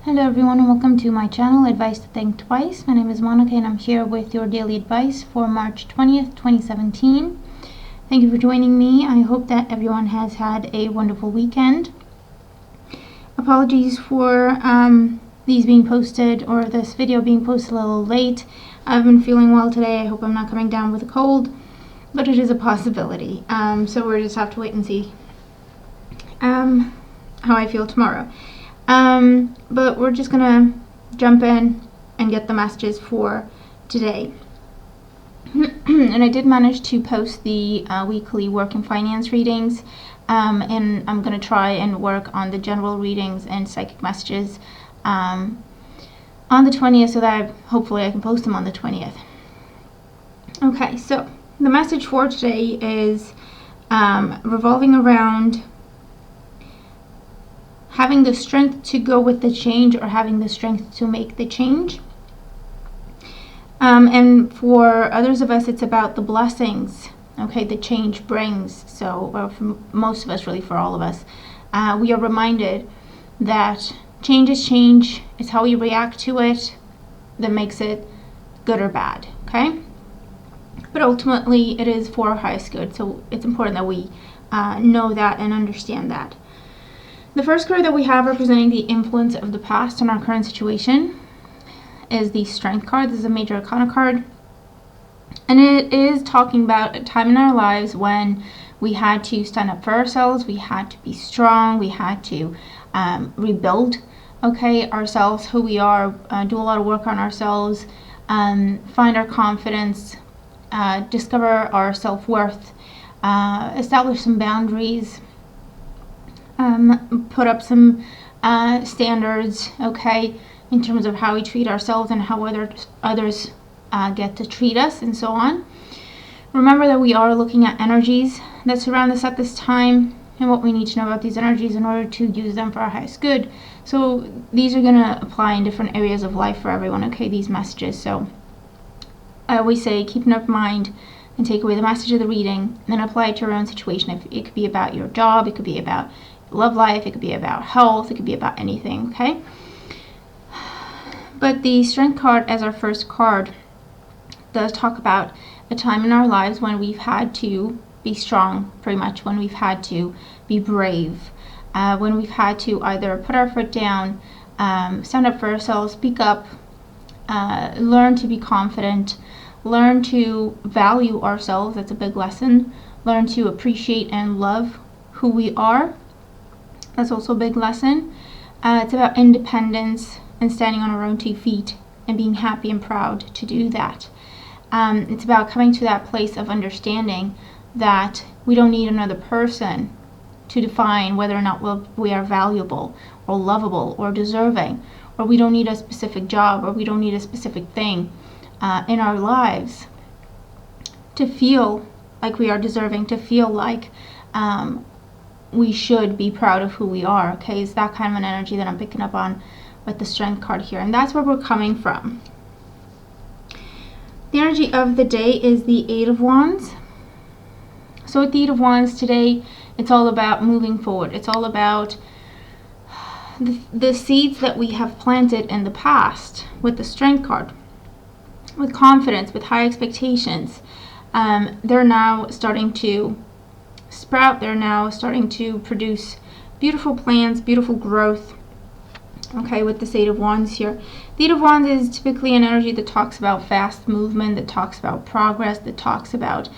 Hello everyone and welcome to my channel, Advice to Think Twice. My name is Monica and I'm here with your daily advice for March 20th, 2017. Thank you for joining me. I hope that everyone has had a wonderful weekend. Apologies for these being posted, or this video being posted a little late. I've been feeling well today. I hope I'm not coming down with a cold, but it is a possibility. So we'll just have to wait and see how I feel tomorrow. But we're just gonna jump in and get the messages for today. And I did manage to post the weekly work and finance readings, and I'm gonna try and work on the general readings and psychic messages on the 20th, so that hopefully I can post them on the 20th. Okay, so the message for today is revolving around having the strength to go with the change, or having the strength to make the change. And for others of us, it's about the blessings, okay, the change brings. So, or for most of us, really for all of us, we are reminded that change is change. It's how we react to it that makes it good or bad, okay? But ultimately, it is for our highest good. So it's important that we know that and understand that. The first card that we have representing the influence of the past on our current situation is the Strength card. This is a major arcana card. And it is talking about a time in our lives when we had to stand up for ourselves, we had to be strong, we had to rebuild, okay, ourselves, who we are, do a lot of work on ourselves, find our confidence, discover our self-worth, establish some boundaries, put up some standards, okay, in terms of how we treat ourselves and how others get to treat us, and so on. Remember that we are looking at energies that surround us at this time, and what we need to know about these energies in order to use them for our highest good. So these are going to apply in different areas of life for everyone, okay, these messages. So I always say keep an open mind and take away the message of the reading and then apply it to your own situation. It could be about your job, it could be about love life, it could be about health, it could be about anything, okay? But the Strength card, as our first card, does talk about a time in our lives when we've had to be strong, pretty much, when we've had to be brave, when we've had to either put our foot down, stand up for ourselves, speak up, learn to be confident, learn to value ourselves. That's a big lesson. Learn to appreciate and love who we are. That's also a big lesson. It's about independence and standing on our own 2 feet and being happy and proud to do that. It's about coming to that place of understanding that we don't need another person to define whether or not we are valuable or lovable or deserving, or we don't need a specific job, or we don't need a specific thing in our lives to feel like we are deserving, to feel like we should be proud of who we are, okay? It's that kind of an energy that I'm picking up on with the Strength card here, and that's where we're coming from. The energy of the day is the Eight of Wands. So with the Eight of Wands today, it's all about moving forward. It's all about the seeds that we have planted in the past with the Strength card, with confidence, with high expectations. They're now starting to sprout. They're now starting to produce beautiful plants, beautiful growth, okay, with the Eight of Wands here. The Eight of Wands is typically an energy that talks about fast movement, that talks about progress, that talks about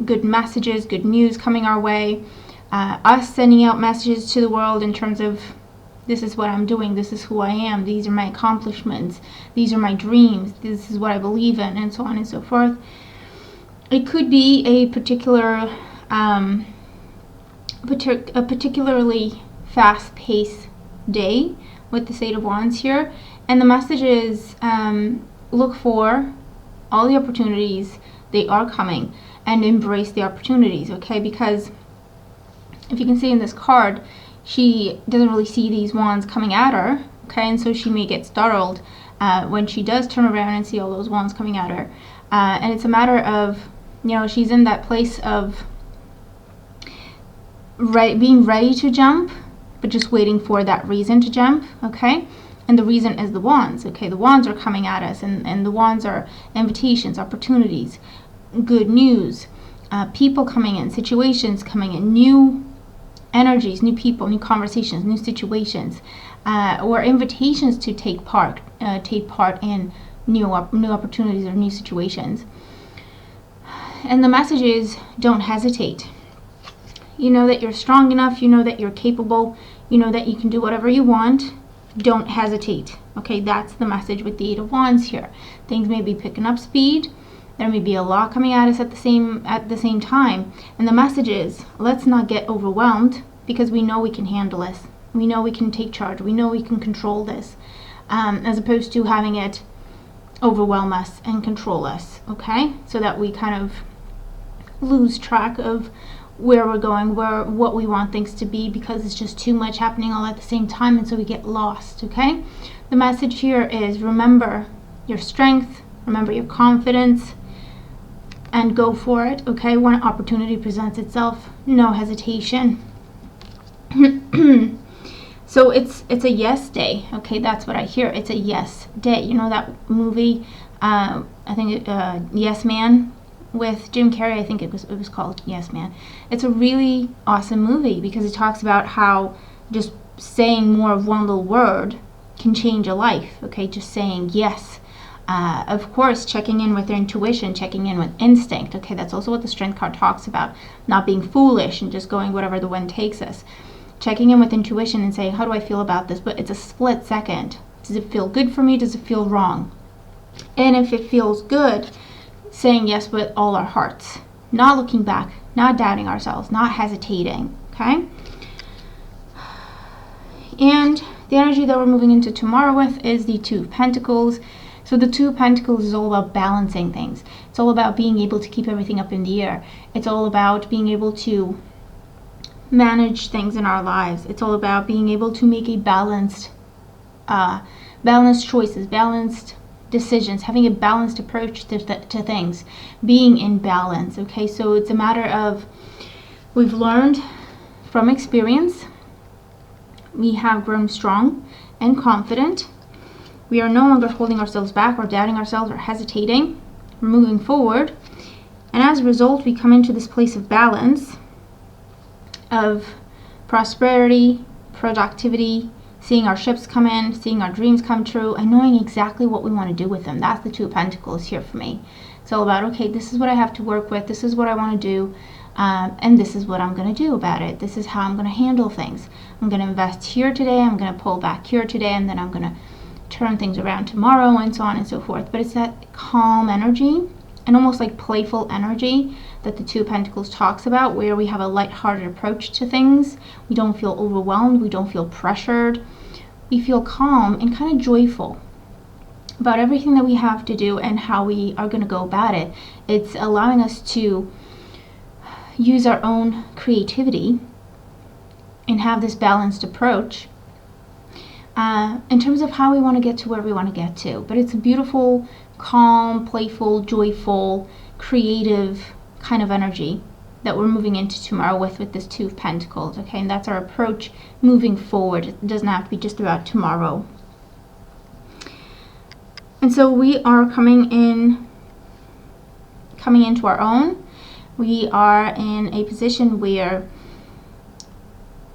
good messages, good news coming our way, us sending out messages to the world in terms of, this is what I'm doing, this is who I am, these are my accomplishments, these are my dreams, this is what I believe in, and so on and so forth. It could be a particular a particularly fast-paced day with the Eight of Wands here, and the message is look for all the opportunities. They are coming, and embrace the opportunities, okay? Because if you can see in this card, she doesn't really see these wands coming at her, okay? And so she may get startled when she does turn around and see all those wands coming at her, and it's a matter of, you know, she's in that place of being ready to jump, but just waiting for that reason to jump, okay? And the reason is the wands, okay? The wands are coming at us, and the wands are invitations, opportunities, good news, people coming in, situations coming in, new energies, new people, new conversations, new situations, or invitations to take part in new opportunities or new situations. And the message is, don't hesitate. You know that you're strong enough, you know that you're capable, you know that you can do whatever you want. Don't hesitate. Okay, that's the message with the Eight of Wands here. Things may be picking up speed. There may be a lot coming at us at the same time. And the message is, let's not get overwhelmed, because we know we can handle this. We know we can take charge. We know we can control this, as opposed to having it overwhelm us and control us, okay? So that we kind of lose track of where we're going, what we want things to be, because it's just too much happening all at the same time, and so we get lost, okay? The message here is, remember your strength, remember your confidence, and go for it, okay? When opportunity presents itself, no hesitation. So it's a yes day, okay? That's what I hear. It's a yes day. You know that movie, I think Yes Man, with Jim Carrey? I think it was called Yes Man. It's a really awesome movie, because it talks about how just saying more of one little word can change a life, okay? Just saying yes. Of course, checking in with their intuition, checking in with instinct, okay? That's also what the Strength card talks about. Not being foolish and just going whatever the wind takes us. Checking in with intuition and saying, how do I feel about this? But it's a split second. Does it feel good for me? Does it feel wrong? And if it feels good, saying yes with all our hearts. Not looking back, not doubting ourselves, not hesitating, okay? And the energy that we're moving into tomorrow with is the Two of Pentacles. So the Two of Pentacles is all about balancing things. It's all about being able to keep everything up in the air. It's all about being able to manage things in our lives. It's all about being able to make a balanced choices, balanced decisions, having a balanced approach to things, being in balance, okay? So it's a matter of, we've learned from experience, we have grown strong and confident. We are no longer holding ourselves back or doubting ourselves or hesitating. We're moving forward. And as a result, we come into this place of balance, of prosperity, productivity, seeing our ships come in, seeing our dreams come true, and knowing exactly what we want to do with them. That's the Two of Pentacles here for me. It's all about, okay, this is what I have to work with, this is what I want to do, and this is what I'm going to do about it. This is how I'm going to handle things. I'm going to invest here today, I'm going to pull back here today, and then I'm going to turn things around tomorrow, and so on and so forth. But it's that calm energy, and almost like playful energy, that the Two of Pentacles talks about, where we have a lighthearted approach to things. We don't feel overwhelmed, we don't feel pressured. We feel calm and kind of joyful about everything that we have to do and how we are going to go about it. It's allowing us to use our own creativity and have this balanced approach in terms of how we want to get to where we want to get to. But it's a beautiful, calm, playful, joyful, creative kind of energy that we're moving into tomorrow with this Two of Pentacles, okay? And that's our approach moving forward. It doesn't have to be just about tomorrow. And so we are coming into our own. We are in a position where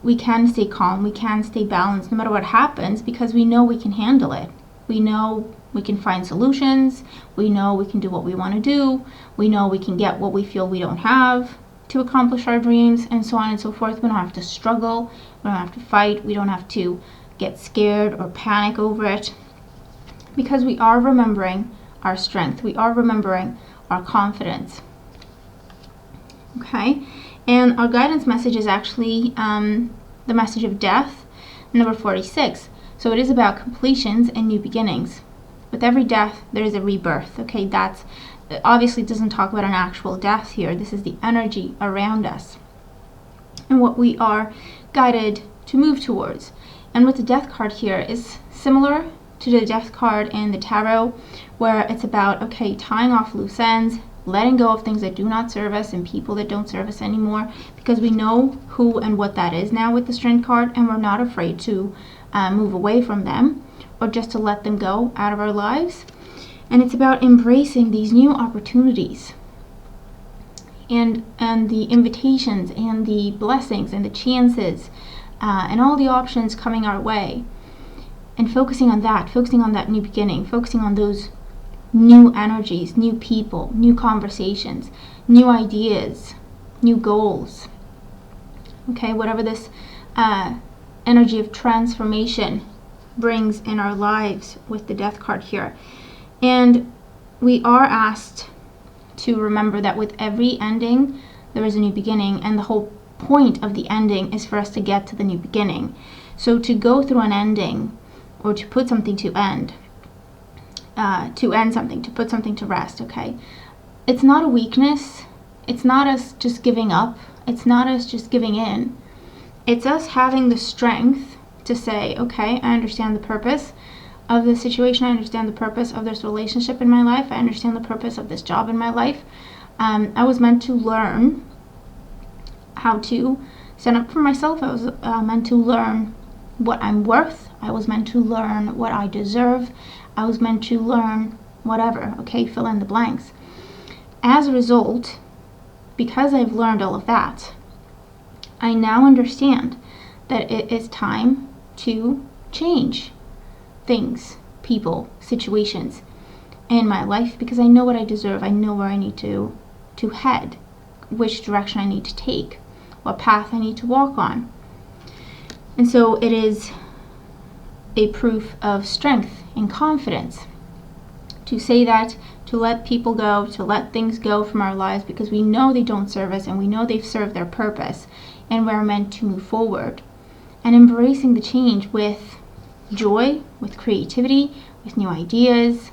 we can stay calm, we can stay balanced no matter what happens, because we know we can handle it. We know we can find solutions. We know we can do what we want to do. We know we can get what we feel we don't have to accomplish our dreams, and so on and so forth. We don't have to struggle. We don't have to fight. We don't have to get scared or panic over it, because we are remembering our strength. We are remembering our confidence. Okay, and our guidance message is actually the message of death, number 46. So it is about completions and new beginnings. With every death, there is a rebirth. Okay, that's obviously doesn't talk about an actual death here. This is the energy around us and what we are guided to move towards. And with the death card here is similar to the death card in the tarot, where it's about, okay, tying off loose ends, letting go of things that do not serve us and people that don't serve us anymore, because we know who and what that is now with the Strength card, and we're not afraid to move away from them or just to let them go out of our lives. And it's about embracing these new opportunities and the invitations and the blessings and the chances and all the options coming our way, and focusing on that new beginning, focusing on those new energies, new people, new conversations, new ideas, new goals. Okay, whatever this energy of transformation brings in our lives with the Death card here. And we are asked to remember that with every ending, there is a new beginning, and the whole point of the ending is for us to get to the new beginning. So to go through an ending, or to put something to end something, to put something to rest, okay? It's not a weakness. It's not us just giving up. It's not us just giving in. It's us having the strength to say, okay, I understand the purpose of this situation. I understand the purpose of this relationship in my life. I understand the purpose of this job in my life. I was meant to learn how to stand up for myself. I was meant to learn what I'm worth. I was meant to learn what I deserve. I was meant to learn whatever, okay, fill in the blanks. As a result, because I've learned all of that, I now understand that it is time to change things, people, situations in my life, because I know what I deserve. I know where I need to head, which direction I need to take, what path I need to walk on. And so it is a proof of strength and confidence to say that, to let people go, to let things go from our lives, because we know they don't serve us and we know they've served their purpose, and we're meant to move forward. And embracing the change with joy, with creativity, with new ideas,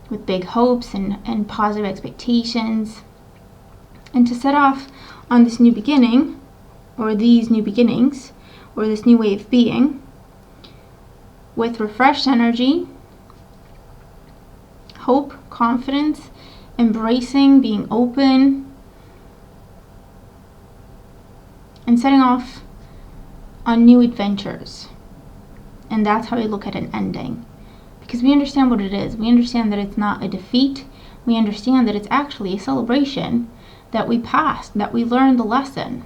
with big hopes and positive expectations. And to set off on this new beginning, or these new beginnings, or this new way of being, with refreshed energy, hope, confidence, embracing, being open, and setting off on new adventures. And that's how we look at an ending, because we understand what it is. We understand that it's not a defeat. We understand that it's actually a celebration, that we passed, that we learned the lesson,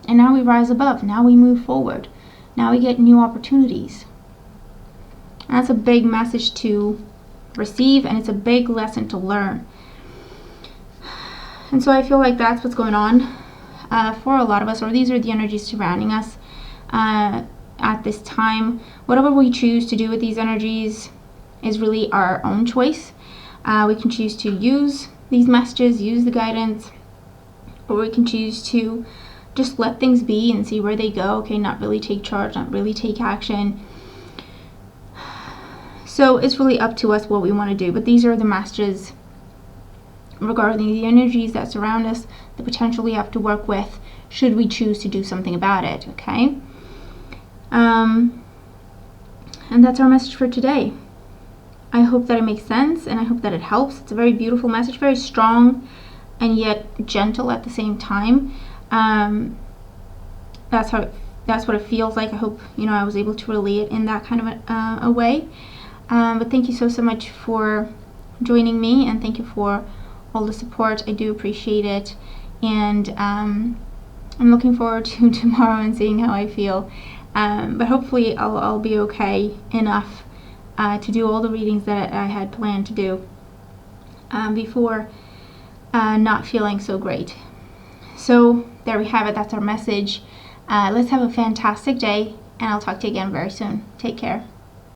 and now we rise above. Now we move forward. Now we get new opportunities. And that's a big message to receive, and it's a big lesson to learn. And so I feel like that's what's going on for a lot of us, or these are the energies surrounding us at this time. Whatever we choose to do with these energies is really our own choice. We can choose to use these messages, use the guidance, or we can choose to just let things be and see where they go. Okay, not really take charge, not really take action. So it's really up to us what we want to do. But these are the messages regarding the energies that surround us, the potential we have to work with, should we choose to do something about it, okay? And that's our message for today. I hope that it makes sense, and I hope that it helps. It's a very beautiful message, very strong and yet gentle at the same time. That's what it feels like. I hope I was able to relay it in that kind of a way. But thank you so much for joining me, and thank you for all the support. I do appreciate it, and I'm looking forward to tomorrow and seeing how I feel. But hopefully I'll be okay enough to do all the readings that I had planned to do before not feeling so great. So there we have it. That's our message. Let's have a fantastic day, and I'll talk to you again very soon. Take care.